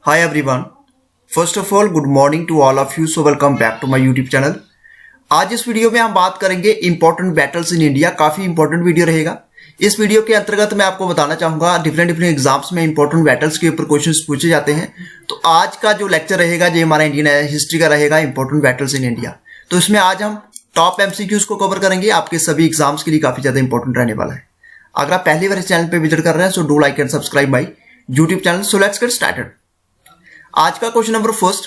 Hi everyone. First of all, good morning to all of you. So welcome back to my YouTube channel. आज इस video में हम बात करेंगे important battles in India. काफी important video रहेगा। इस वीडियो के अंतर्गत मैं आपको बताना चाहूंगा डिफरेंट एग्जाम्स में इंपॉर्टेंट बैटल्स के ऊपर क्वेश्चंस पूछे जाते हैं। तो आज का जो लेक्चर रहेगा ये हमारा इंडियन हिस्ट्री का रहेगा, इंपॉर्टेंट बैटल्स इन इंडिया। तो इसमें आज हम टॉप एमसीक्यूज को कवर करेंगे। आपके सभी एग्जाम्स के लिए काफी ज्यादा इंपॉर्टेंट रहने वाला है। अगर आप पहली बार इस चैनल पे विजिट कर रहे हैं so do like and subscribe my YouTube channel. So let's get started. आज का question number first,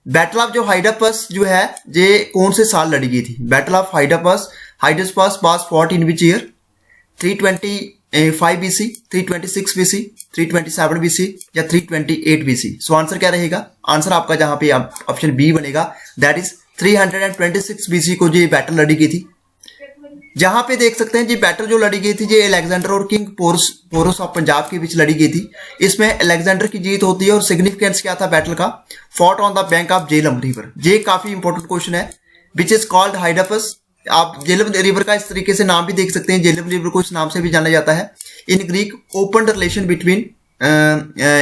battle of जो हाइडापस जो है ये कौन से साल लड़ी गई थी? Battle of Hydaspes was fought in which year? 325 BC, 326 BC, 327 BC या 328 BC? सो आंसर क्या रहेगा? आंसर आपका जहां पे ऑप्शन बी बनेगा, दैट इज 326 BC को ये बैटल लड़ी गई थी। जहां पे देख सकते हैं जी बैटल जो लड़ी गई थी ये अलेक्जेंडर और किंग पोरस ऑफ पंजाब के बीच लड़ी गई थी। इसमें अलेक्जेंडर की जीत होती है और सिग्निफिकेंस क्या था बैटल का? Fought on the bank of Jhelum river. ये काफी इंपॉर्टेंट क्वेश्चन है। Which is called Hydaspes. आप झेलम रिवर का इस तरीके से नाम भी देख सकते हैं, झेलम रिवर को इस नाम से भी जाना जाता है। In Greek open relation between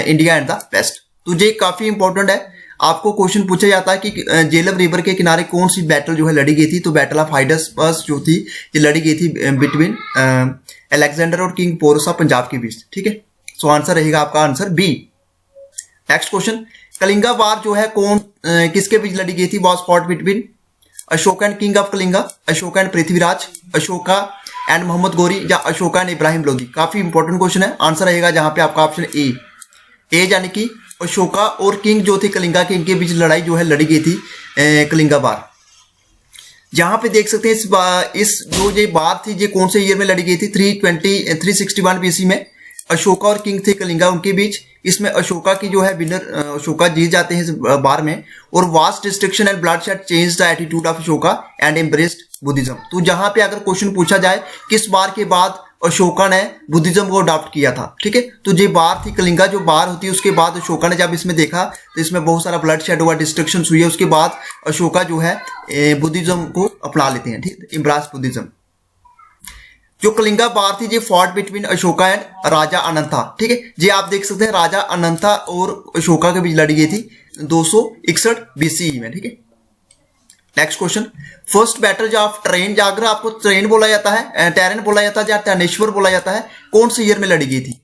India and the West. तो ये काफी इंपॉर्टेंट है। आपको क्वेश्चन पूछा जाता है कि झेलम रिवर के किनारे कौन सी बैटल जो है लड़ी गई थी? तो बैटल ऑफ हाइडापस जो थी ये लड़ी गई थी बिटवीन अलेक्जेंडर और किंग पोरस ऑफ पंजाब के बीच। ठीक है, सो आंसर रहेगा आपका answer B. Next question, Kalinga war जो है कौन किसके बीच लड़ी गई थी? Was fought between Ashoka and king of Kalinga, Ashoka and Prithviraj, Ashoka and Mohammad Ghori या अशोका एंड इब्राहिम लोदी? काफी इंपॉर्टेंट क्वेश्चन है। आंसर रहेगा जहां पे आपका ऑप्शन ए यानी कि अशोका और किंग जो थे कलिंगा के, इनके बीच लड़ाई जो है लड़ी गई थी कलिंगा वार। जहां पे देख सकते हैं इस जो ये वार थी ये कौन से ईयर में लड़ी गई थी? 361 BC में अशोका और किंग थे कलिंगा उनके बीच। इसमें अशोका की जो है विनर अशोका जीत जाते हैं इस बार में। और vast destruction and bloodshed change the attitude of Ashoka and embraced Buddhism. तो जहां पे अगर क्वेश्चन पूछा जाए किस बार के बाद अशोका ने बुद्धिज्म को अडॉप्ट किया था, ठीक है, तो ये बार थी कलिंगा जो बार होती है। उसके बाद अशोका ने जब इसमें देखा तो इसमें बहुत सारा ब्लड शेड हुआ, डिस्ट्रक्शन हुई है। उसके बाद अशोका जो है बुद्धिज्म को अपना लेते हैं, ठीक, एम्ब्रास बुद्धिज्म। जो कलिंगा बार थी ये फॉट बिटवीन अशोका एंड राजा अनंता। ठीक है, ये आप देख सकते हैं राजा अनंता और अशोका के बीच लड़ी गई थी 261 BCE में। ठीक है, next question, first battle of train, अगर आपको ट्रेन बोला जाता है, टेरन बोला जाता है या टैनेश्वर बोला जाता है, कौन से ईयर में लड़ी गई थी?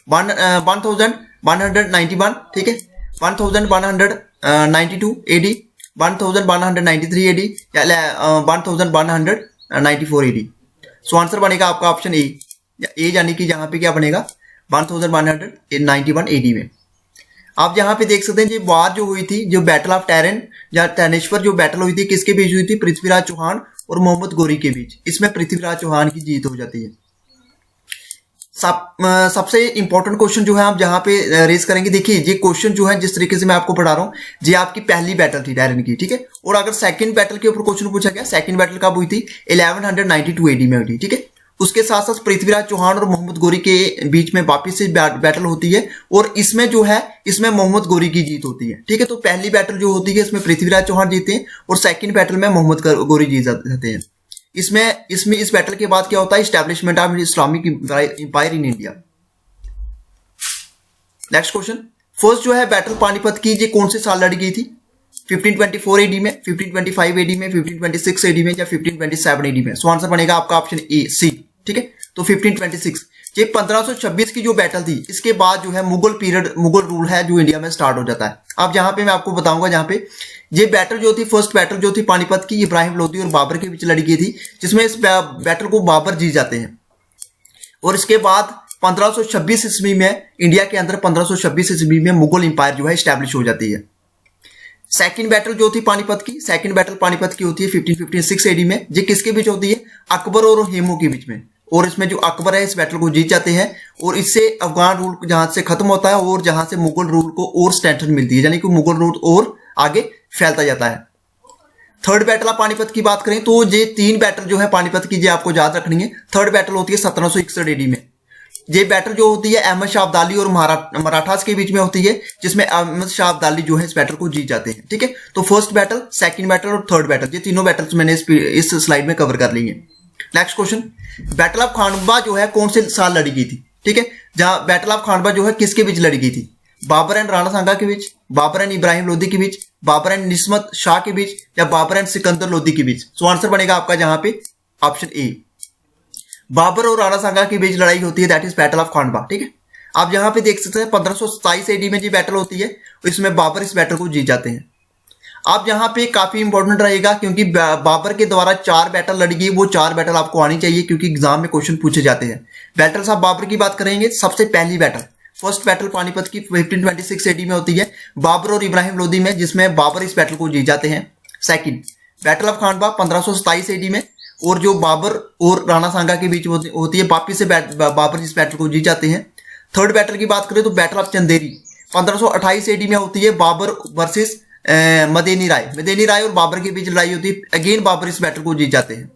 1191, ठीक है, 1192 AD, 1193 AD या 1194 AD? सो आंसर बनेगा आपका ऑप्शन ए यानी कि जहां पे क्या बनेगा 1191 AD में। आप जहां पे देख सकते हैं ये वार जो हुई थी, जो बैटल ऑफ टेरन या टैनेश्वर जो बैटल हुई थी, किसके बीच हुई थी? पृथ्वीराज चौहान और मोहम्मद गोरी के बीच। इसमें पृथ्वीराज चौहान की जीत हो जाती है। सबसे इंपॉर्टेंट क्वेश्चन जो है आप जहां पे रेस करेंगे, देखिए ये क्वेश्चन जो है जिस तरीके से मैं आपको पढ़ा रहा हूँ ये आपकी पहली बैटल थी टेरन की, ठीक है। और अगर सेकंड बैटल के ऊपर क्वेश्चन पूछा गया, सेकंड बैटल कब हुई थी? 1192 AD में हुई थी, ठीक है। उसके साथ साथ पृथ्वीराज चौहान और मोहम्मद गोरी के बीच में वापिस से बैटल होती है और इसमें जो है इसमें मोहम्मद गोरी की जीत होती है, ठीक है। तो पहली बैटल जो होती है इसमें पृथ्वीराज चौहान जीते हैं और सेकंड बैटल में मोहम्मद गोरी जीत जाते हैं। इसमें इस बैटल के बाद क्या होता है? Establishment of Islamic empire in India. Next question, first जो है बैटल पानीपत की ये कौन से साल लड़ी गई थी? 1524 AD में, 1525 AD में, 1526 AD में या 1527 AD में? सो आंसर बनेगा आपका ऑप्शन ए सी, ठीक है। तो 1526 ये 1526 की जो बैटल थी इसके बाद जो है मुगल पीरियड, मुगल रूल है जो इंडिया में स्टार्ट हो जाता है। अब जहां पे मैं आपको बताऊंगा, जहां पे ये बैटल जो थी, फर्स्ट बैटल जो थी पानीपत की, इब्राहिम लोदी और बाबर के बीच लड़ी गई थी, जिसमें इस बैटल को बाबर जीत जाते हैं। और इसके बाद 1526 ईस्वी में इंडिया के अंदर 1526 ईस्वी में मुगल एम्पायर जो है स्टैब्लिश हो जाती है। सेकंड बैटल जो थी पानीपत की, सेकंड बैटल पानीपत की होती है 1556 AD में। ये किसके बीच होती है? अकबर और हेमू के बीच में। और इसमें जो अकबर है इस बैटल को जीत जाते हैं और इससे अफगान रूल जहां से खत्म होता है और जहां से मुगल रूल को और स्ट्रेंथन मिलती है, यानी कि मुगल रूल और आगे फैलता जाता है। थर्ड बैटल ऑफ पानीपत की बात करें तो ये 3 बैटल जो है पानीपत की ये आपको याद रखनी है। थर्ड बैटल होती है 1761 AD में। ये बैटल जो होती है अहमद शाह अब्दाली और मराठास के बीच में होती है, जिसमें अहमद शाह अब्दाली जो है इस बैटल को जीत जाते हैं, ठीक है। तो फर्स्ट बैटल, सेकंड बैटल और थर्ड बैटल, ये तीनों बैटल्स मैंने इस स्लाइड में कवर कर ली है। नेक्स्ट क्वेश्चन, बैटल ऑफ खानवा जो है कौन से साल लड़ी गई थी? ठीक है, जहां बैटल ऑफ खानवा जो है किसके बीच लड़ी गई थी? बाबर एंड राणा सांगा के बीच, बाबर एंड इब्राहिम लोदी के बीच, बाबर एंड निस्मत शाह के बीच, या बाबर एंड सिकंदर लोदी के बीच। सो आंसर बनेगा आपका जहां पे ऑप्शन ए। बाबर और राणा सांगा के बीच लड़ाई होती है, दैट इज बैटल ऑफ खानवा। ठीक है, आप यहाँ पे देख सकते हैं 1527 एडी में जो बैटल होती है इसमें बाबर इस बैटल को जीत जाते हैं। आप यहाँ पे काफी इंपॉर्टेंट रहेगा क्योंकि बाबर के द्वारा 4 बैटल लड़ी गई, वो 4 बैटल आपको आनी चाहिए क्योंकि एग्जाम में क्वेश्चन पूछे जाते हैं। बैटल्स ऑफ बाबर की बात करेंगे, सबसे पहली बैटल फर्स्ट बैटल पानीपत की 1526 एडी में होती है बाबर और इब्राहिम लोदी में, जिसमें बाबर इस बैटल को जीत जाते हैं। Second battle of Khanwa 1527 AD में, और जो बाबर और राणा सांगा के बीच होती है, वापिस से बाबर इस बैटल को जीत जाते हैं। थर्ड बैटल की बात करें तो बैटल ऑफ चंदेरी 1528 एडी में होती है, बाबर वर्सेस मदेनी राय और बाबर के बीच लड़ाई होती है, अगेन बाबर इस बैटल को जीत जाते हैं।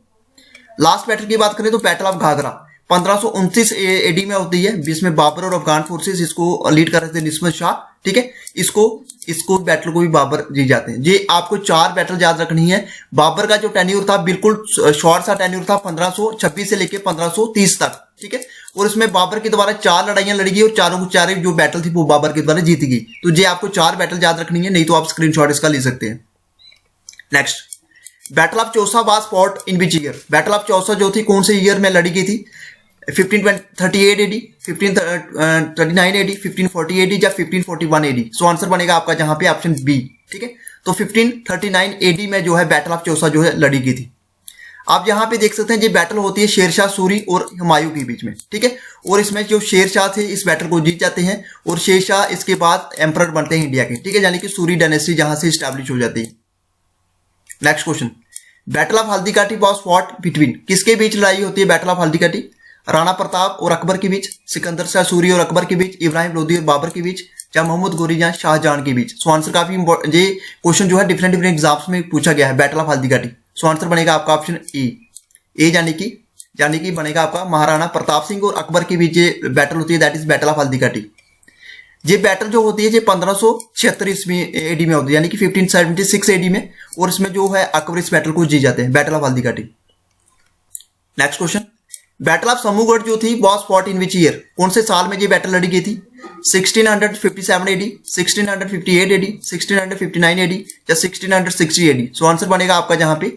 लास्ट बैटल की बात करें तो बैटल ऑफ घाघरा 1529 एडी में होती है, जिसमें बाबर और अफगान फोर्सेस इसको लीड कर रहे थे निस्मत शाह। ठीक है, इसको बैटल को भी बाबर जीत जाते हैं। ये आपको 4 बैटल याद रखनी है। बाबर का जो टेन्योर था बिल्कुल शॉर्ट सा टेन्योर था, 1526 से लेकर 1530 तक। ठीक है, और इसमें बाबर के द्वारा 4 लड़ाइयां लड़ी गई और चारों को 4 जो बैटल थी वो बाबर के द्वारा जीती गई। तो ये आपको 4 बैटल याद रखनी है, नहीं तो आप स्क्रीनशॉट इसका ले सकते हैं। Next battle of Chausa was fought in which year. Battle of Chausa जो थी कौन से ईयर में लड़ी गई थी? 1538 एडी, 1539 एडी, 1540 एडी या 1541 एडी। सो आंसर बनेगा आपका जहां पे ऑप्शन बी। ठीक है, तो 1539 एडी में जो है बैटल ऑफ चौसा जो है लड़ी गई थी। आप यहाँ पे देख सकते हैं ये बैटल होती है शेरशाह सूरी और हुमायूं के बीच में। ठीक है, और इसमें जो शेरशाह थे इस बैटल को जीत जाते हैं और शेरशाह इसके बाद एम्परर बनते हैं इंडिया के। ठीक है, यानी कि सूरी डायनेस्टी जहां से स्टैब्लिश हो जाती है। Next question, battle of Haldighati was fought between. किसके बीच लड़ाई होती है बैटल ऑफ हल्दीघाटी? राणा प्रताप और अकबर के बीच, सिकंदर शाह सूरी और अकबर के बीच, इब्राहिम लोदी और बाबर के बीच, या मोहम्मद गोरी या शाहजहां के बीच। सो आंसर काफी इंपॉर्टेंट, ये क्वेश्चन जो है डिफरेंट एग्जाम्स में पूछा गया है, battle of Haldighati. So answer बनेगा आपका ऑप्शन ए यानी कि बनेगा आपका महाराणा प्रताप सिंह और अकबर के बीच ये बैटल होती है, that is battle of Haldighati. ये बैटल जो होती है ये 1576 एडी में होती है, यानी कि 1576 एडी में, और इसमें जो है अकबर इस बैटल को जीत जाते हैं, battle of Haldighati. Next question, battle of Samugarh जो थी was fought in which year. कौन से साल में ये बैटल लड़ी गई थी? 1657 एडी, 1658 एडी, 1659 एडी या 1660 एडी। सो आंसर बनेगा आपका जहां पे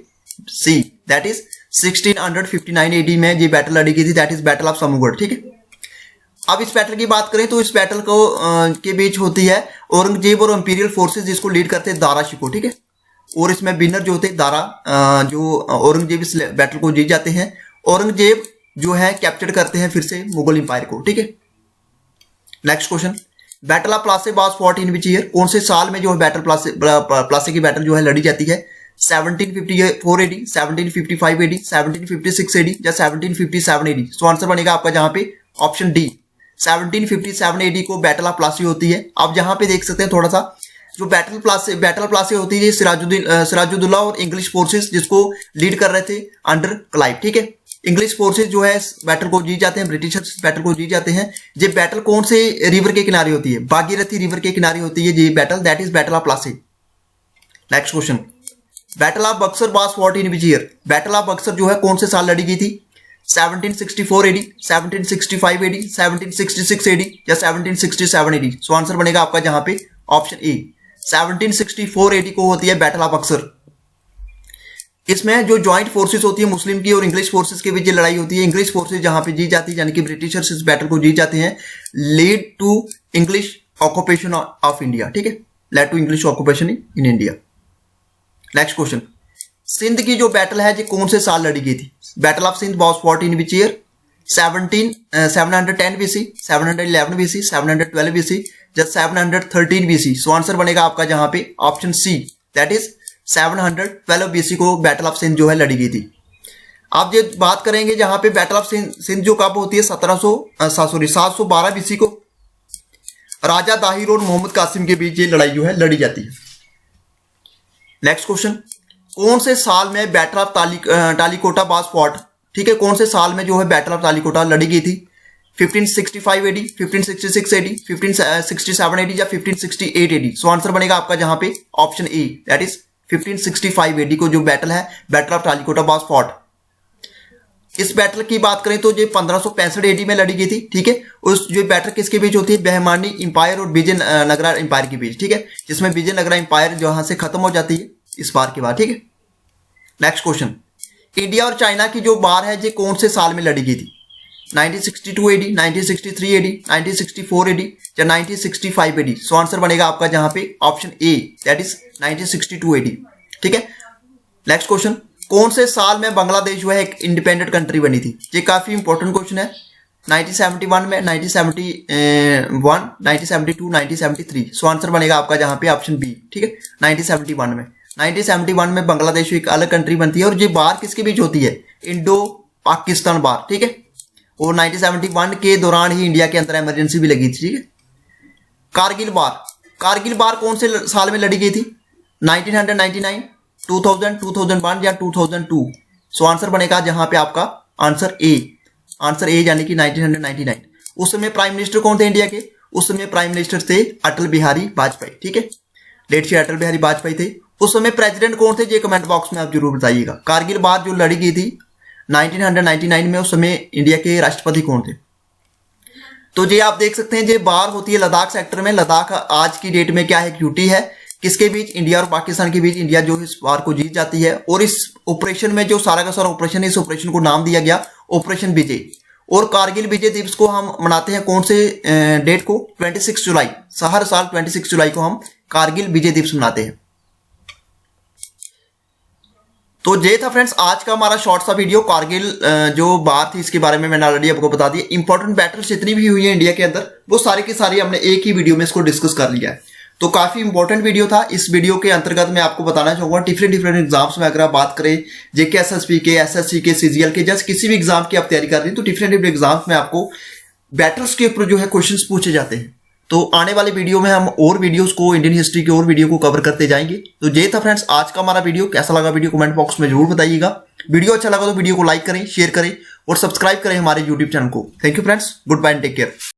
सी, दैट इज 1659 एडी में ये बैटल लड़ी गई थी, दैट इज बैटल ऑफ समूहगढ़। ठीक है, अब इस बैटल की बात करें तो इस बैटल को के बीच होती है औरंगजेब और इंपीरियल फोर्सेस, जिसको लीड करते हैं दारा शिकोह। ठीक है, और इसमें विनर जो होते हैं दारा, जो औरंगजेब इस बैटल को जीत जाते हैं। औरंगजेब जो है कैप्चर करते हैं फिर से मुगल इंपायर को। ठीक है, next question, battle of Plassey was fought in which year. कौन से साल में जो है बैटल प्लासी की बैटल जो है लड़ी जाती है? 1754 एडी, 1755 एडी, 1756 एडी या 1757 एडी। सो आंसर बनेगा आपका जहां पे ऑप्शन डी, 1757 एडी को बैटल ऑफ प्लासी होती है। आप जहां पे देख सकते हैं थोड़ा सा, जो बैटल प्लासी होती है सिराजुद्दौला और इंग्लिश फोर्सेस जिसको लीड कर रहे थे अंडर क्लाइव। ठीक है, इंग्लिश फोर्सेस जो है बैटल को जीत जाते हैं, ब्रिटिशर्स बैटल को जीत जाते हैं। ये बैटल कौन से रिवर के किनारे होती है? भागीरथी रिवर के किनारे होती है ये battle, that is battle of Plassey. Next question, battle of Buxar was fought in which year. Battle of Buxar जो है कौन से साल लड़ी गई थी? 1764 एडी, 1765 एडी, 1766 एडी या 1767 एडी। सो आंसर बनेगा आपका जहां पे ऑप्शन ए, 1764 एडी को होती है बैटल ऑफ बक्सर। इसमें जो जॉइंट फोर्सेस होती है मुस्लिम की और इंग्लिश फोर्सेस के बीच लड़ाई होती है। इंग्लिश फोर्सेस जहां पे जीत जाती है, यानी कि ब्रिटिशर्स इस बैटल को जीत जाते हैं, lead to English occupation of India. ठीक है, led to English occupation in India. Next question, Sindh की जो बैटल है ये कौन से साल लड़ी गई थी? Battle of Sindh was fought in which year? 710 BC, 711 BC, 712 BC या 713 BC। सो आंसर बनेगा आपका जहां पे option C, that is 712 BC को बैटल ऑफ सिंध जो है लड़ी गई थी। आप ये बात करेंगे जहां पे बैटल ऑफ सिंध जो कब होती है 712 BC को राजा दाहिर और मोहम्मद कासिम के बीच ये लड़ाई जो है लड़ी जाती है। नेक्स्ट क्वेश्चन, कौन से साल में battle of Talikota was fought? ठीक है, कौन से साल में जो है बैटल ऑफ तालिकोटा लड़ी गई थी? 1565 एडी, 1566 एडी, 1567 एडी या 1568 एडी। सो आंसर बनेगा आपका जहां पे option A, that is 1565 AD को जो बैटल है battle of Talikota was fought. इस बैटल की बात करें तो ये 1565 एडी में लड़ी गई थी, ठीक है। उस जो बैटल किसके बीच होती है, बहमानी इंपायर और विजयनगरा इंपायर के बीच, ठीक है, जिसमें विजयनगरा इंपायर जहां से खत्म हो जाती है इस बार के बाद, ठीक है। नेक्स्ट क्वेश्चन, इंडिया और चाइना की जो वार है ये कौन से साल में लड़ी गई थी? 1962 एडी, 1963 एडी, 1964 एडी या 1965 एडी? सो आंसर बनेगा आपका जहां पे option A, that is 1962 AD, ठीक है। नेक्स्ट क्वेश्चन, कौन से साल में बांग्लादेश जो है एक इंडिपेंडेंट कंट्री बनी थी? ये काफी इंपॉर्टेंट क्वेश्चन है। 1971 में, 1971, 1972, 1973? सो आंसर बनेगा आपका जहां पे ऑप्शन बी, ठीक है, 1971 में। 1971 में बांग्लादेश एक अलग कंट्री बनती है और ये बार किसके बीच होती है? इंडो पाकिस्तान बार, ठीक है। और 1971 के दौरान ही इंडिया के अंदर इमरजेंसी भी लगी थी, ठीक है। कारगिल बार, कारगिल बार कौन से साल में लड़ी गई थी? 1999, 2000, 2001 या 2002? सो आंसर बनेगा जहां पे आपका आंसर ए, आंसर ए यानी कि 1999। उस समय प्राइम मिनिस्टर कौन थे इंडिया के? उस समय प्राइम मिनिस्टर थे अटल बिहारी वाजपेयी, ठीक है, लेट श्री अटल बिहारी वाजपेयी थे। उस समय प्रेसिडेंट कौन थे ये कमेंट बॉक्स में आप जरूर बताइएगा। कारगिल बार जो लड़ी गई थी 1999 में, उस समय इंडिया के राष्ट्रपति कौन थे? तो ये आप देख सकते हैं ये बार होती है लद्दाख सेक्टर में। लद्दाख आज की डेट में क्या है, ड्यूटी है किसके बीच? इंडिया और पाकिस्तान के बीच। इंडिया जो इस वार को जीत जाती है और इस ऑपरेशन में जो सारा का सारा ऑपरेशन है, इस ऑपरेशन को नाम दिया गया ऑपरेशन विजय। और कारगिल विजय दिवस को हम मनाते हैं कौन से डेट को? 26 जुलाई। हर साल 26 जुलाई को हम कारगिल विजय दिवस मनाते हैं। तो ये था फ्रेंड्स आज का हमारा शॉर्ट सा वीडियो। कारगिल जो बात थी इसके बारे में मैंने ऑलरेडी आपको बता दिया। इंपॉर्टेंट बैटल्स जितनी भी हुई है इंडिया के अंदर वो सारी की सारी हमने एक ही वीडियो में इसको डिस्कस कर लिया है। तो काफी इंपॉर्टेंट वीडियो था। इस वीडियो के अंतर्गत मैं आपको बताना चाहूंगा डिफरेंट एग्जाम्स में अगर आप बात करें जेके एसएसपी के, एसएससी के, सीजीएल के, जैसे किसी भी एग्जाम की आप तैयारी कर रहे हैं तो डिफरेंट एग्जाम्स में आपको बैटल्स के ऊपर जो है क्वेश्चंस पूछे जाते हैं। तो आने वाले वीडियो में हम और वीडियोस को, इंडियन हिस्ट्री के और वीडियो को कवर करते जाएंगे। तो ये था फ्रेंड्स आज का हमारा वीडियो। कैसा लगा वीडियो कमेंट बॉक्स में जरूर बताइएगा। वीडियो अच्छा लगा तो वीडियो को लाइक करें, शेयर करें और सब्सक्राइब करें हमारे यूट्यूब चैनल को। Thank you friends, goodbye and take care.